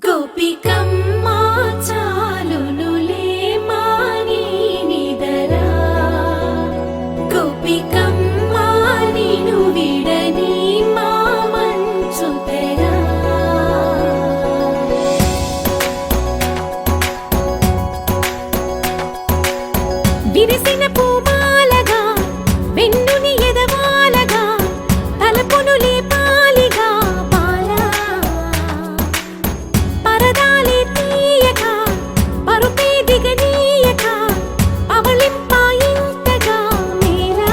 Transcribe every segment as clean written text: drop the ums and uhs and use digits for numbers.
గోపికమ్మా చాలునులే మాని నిదరా గోపికమ్మా నిను విడని మా మంచు తెరా విరిసిన పూమాలగా వెన్నుని ఎదవాలగా తలపును లేపాలిగా బాలా పరదాలే తీయక పరుపే దిగనీయక పవళింపాయింతగా మేలా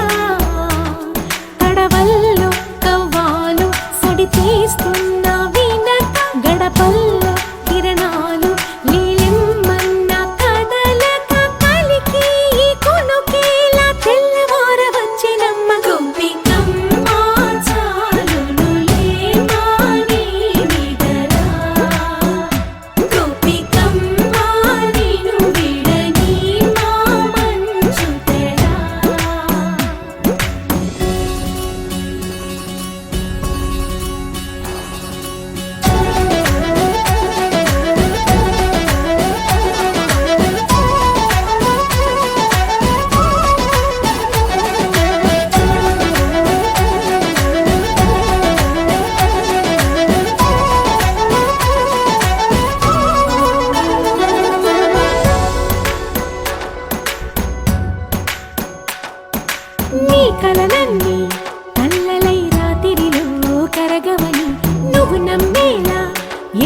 తడవల్లో కవ్వాలు సడి చేస్తున్న వినక గడపల్లో కిరణాలు నీలిమ్మన్న కదలక కలికి కొనుకేలా తెల్లవార వచ్చినమ్మ గోపికమ్మా చాలునులే మాని నిదరా గోపికమ్మా నిను విడని మా మంచు తెరా నీ కలలన్నీ కల్లలై రాత్రిలో కరగవని నువ్వు నమ్మేలా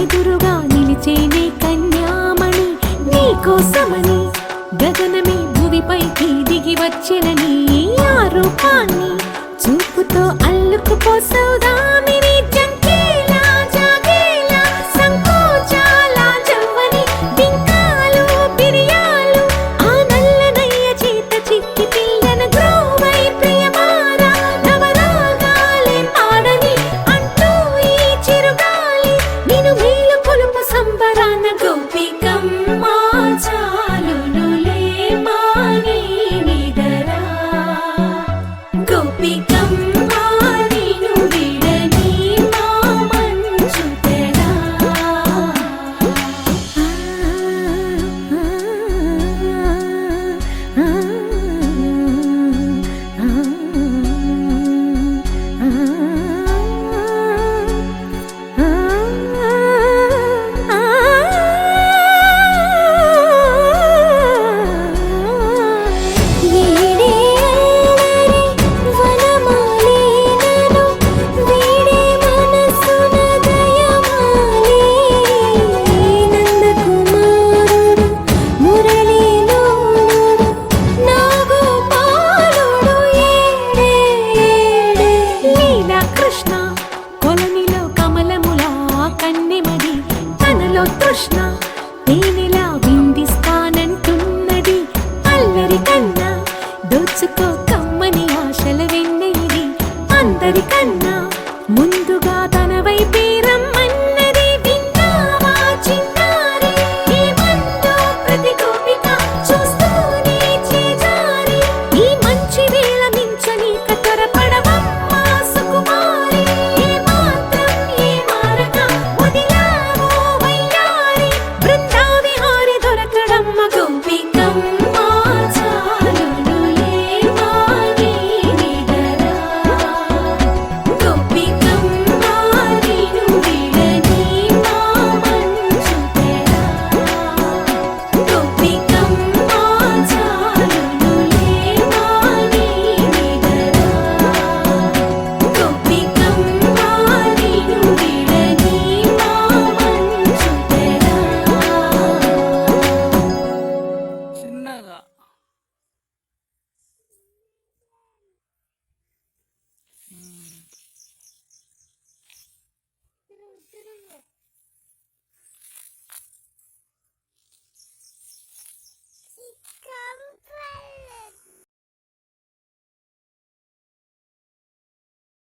ఎదురుగా నిలిచేనే కన్యామణి నీ కోసమని గగనమే భువిపైకి దిగి వచ్చినని ఆ రూపాన్ని చూపుతో అల్లుకుపోసౌదామిని జంకేలా జాగేలా సంకోచాల జవ్వని బింకాలు బిరియాలు ఆ నల్లనయ్య చేత చిక్కి పిల్లన గ్రోవై ప్రియమార నవరాగాలే పాడని అంటూ ఈ చిరుగాలి నిన్ను మేలు కొలుపు సంబరాన గోపికమ్మా చాలునులే మాని నిదరా గోపికమ్మా నిను విడని మా మంచు తెరా కృష్ణ కొలనిలో కమలములా కన్నెమది తనలో తృష్ణ తేనెలా విందిస్తానంటున్నది అల్లరి కన్నా దోచుకో కమ్మని ఆశల వెన్నెయిది అందరికన్నా